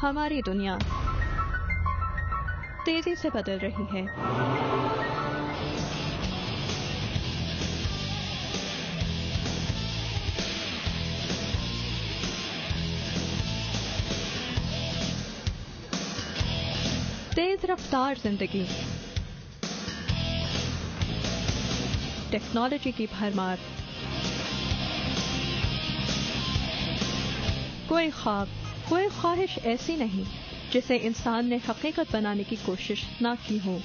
ہماری دنیا تیزی سے بدل رہی ہے. تیز رفتار زندگی، ٹیکنالوجی کی بھرمار، کوئی خواب، کوئی خواہش ایسی نہیں جسے انسان نے حقیقت بنانے کی کوشش نہ کی ہو.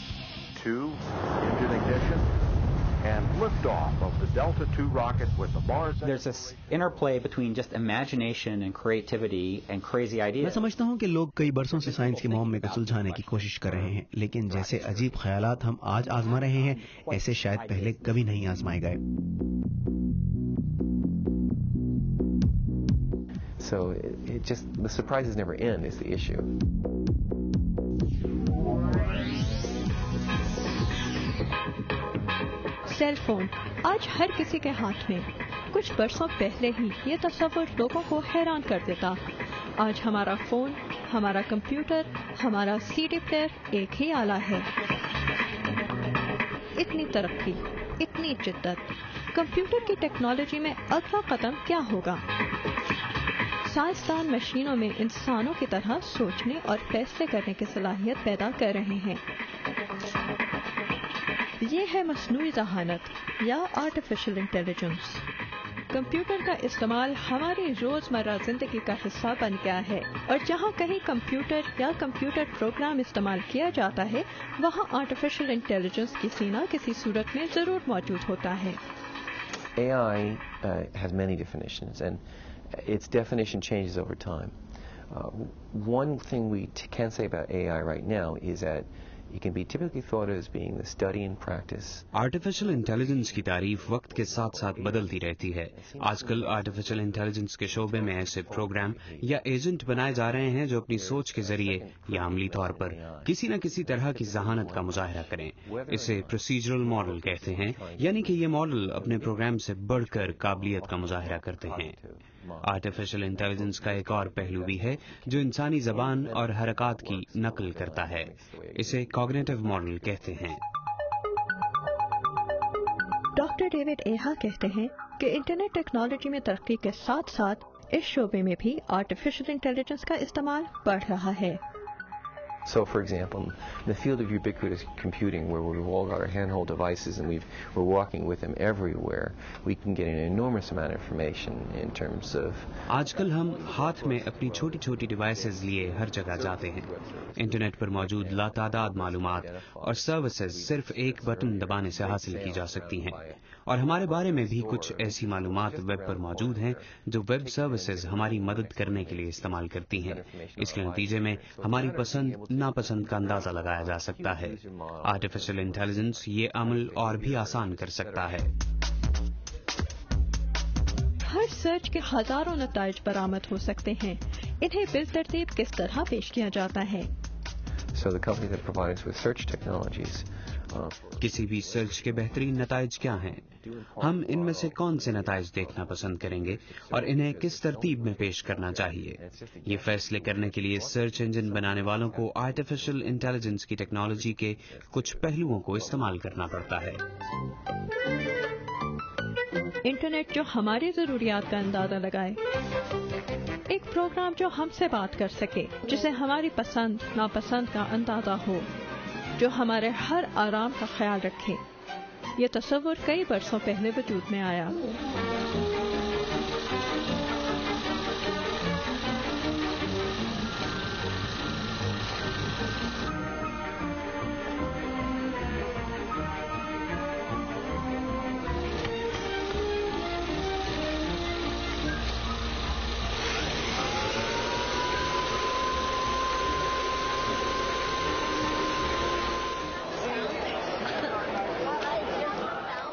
There's this interplay between just imagination and creativity and crazy ideas. میں سمجھتا ہوں کہ لوگ کئی برسوں سے سائنس کے معمے کو سلجھانے کی کوشش کر رہے ہیں، لیکن جیسے عجیب خیالات ہم آج آزما رہے ہیں ایسے شاید پہلے کبھی نہیں آزمائے گئے. So it just, the surprises never end is the issue. Cell phone آج ہر کسی کے ہاتھ میں. کچھ برسوں پہلے ہی یہ تصور لوگوں کو حیران کر دیتا. آج ہمارا فون، ہمارا کمپیوٹر، ہمارا سی ڈی پلیئر ایک ہی آلہ ہے. اتنی ترقی، اتنی جدت. کمپیوٹر کی ٹیکنالوجی میں اگلا قدم کیا ہوگا؟ سائنسدان مشینوں میں انسانوں کی طرح سوچنے اور فیصلے کرنے کی صلاحیت پیدا کر رہے ہیں. یہ ہے مصنوعی ذہانت یا آرٹیفیشل انٹیلیجنس. کمپیوٹر کا استعمال ہماری روزمرہ زندگی کا حصہ بن گیا ہے، اور جہاں کہیں کمپیوٹر یا کمپیوٹر پروگرام استعمال کیا جاتا ہے وہاں آرٹیفیشل انٹیلیجنس کسی نہ کسی صورت میں ضرور موجود ہوتا ہے. AI has many definitions, and its definition changes over time. One thing we can say about AI right now is that it can be typically thought of as being the study and practice. Artificial intelligence کی تعریف وقت کے ساتھ ساتھ بدلتی رہتی ہے. آج کل آرٹیفیشل انٹیلیجنس کے شعبے میں ایسے پروگرام یا ایجنٹ بنائے جا رہے ہیں جو اپنی سوچ کے ذریعے یا عملی طور پر کسی نہ کسی طرح کی ذہانت کا مظاہرہ کریں. اسے پروسیجرل ماڈل کہتے ہیں، یعنی کہ یہ ماڈل اپنے پروگرام سے بڑھ کر قابلیت کا مظاہرہ کرتے ہیں. آرٹیفیشل انٹیلیجنس کا ایک اور پہلو بھی ہے جو انسانی زبان اور حرکات کی نقل کرتا ہے. اسے کوگنیٹو ماڈل کہتے ہیں. ڈاکٹر ڈیوڈ ایہا کہتے ہیں کہ انٹرنیٹ ٹیکنالوجی میں ترقی کے ساتھ ساتھ اس شعبے میں بھی آرٹیفیشل انٹیلیجنس کا استعمال بڑھ رہا ہے. So, for example, in the field of ubiquitous computing, where we've all got our handheld devices and we're walking with them everywhere, we can get an enormous amount of information in terms of... آج کل ہم ہاتھ میں اپنی چھوٹی چھوٹی devices لیے ہر جگہ جاتے ہیں. انٹرنیٹ پر موجود لاتعداد معلومات اور سروسز صرف ایک بٹن دبانے سے حاصل کی جا سکتی ہیں، اور ہمارے بارے میں بھی کچھ ایسی معلومات ویب پر موجود ہیں جو ویب سروسز ہماری مدد کرنے کے لیے استعمال کرتی ہیں. اس کے نتیجے میں ہماری پسند ناپسند کا اندازہ لگایا جا سکتا ہے. آرٹیفیشل انٹیلیجنس یہ عمل اور بھی آسان کر سکتا ہے. ہر سرچ کے ہزاروں نتائج برآمد ہو سکتے ہیں. انہیں بالترتیب کس طرح پیش کیا جاتا ہے؟ So the company that provides with search technologies کسی بھی سرچ کے بہترین نتائج کیا ہیں؟ ہم ان میں سے کون سے نتائج دیکھنا پسند کریں گے اور انہیں کس ترتیب میں پیش کرنا چاہیے؟ یہ فیصلے کرنے کے لیے سرچ انجن بنانے والوں کو آرٹیفیشل انٹیلیجنس کی ٹیکنالوجی کے کچھ پہلوؤں کو استعمال کرنا پڑتا ہے. انٹرنیٹ جو ہماری ضروریات کا اندازہ لگائے، ایک پروگرام جو ہم سے بات کر سکے، جسے ہماری پسند ناپسند کا اندازہ ہو، جو ہمارے ہر آرام کا خیال رکھے. یہ تصور کئی برسوں پہلے وجود میں آیا.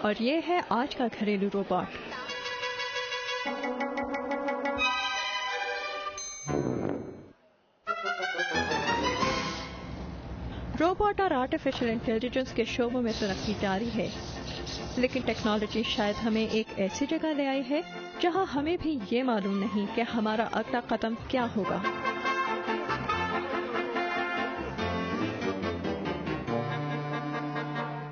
اور یہ ہے آج کا گھریلو روبوٹ. روبوٹ اور آرٹیفیشل انٹیلیجنس کے شعبوں میں ترقی جاری ہے، لیکن ٹیکنالوجی شاید ہمیں ایک ایسی جگہ لے آئی ہے جہاں ہمیں بھی یہ معلوم نہیں کہ ہمارا اگلا قدم کیا ہوگا.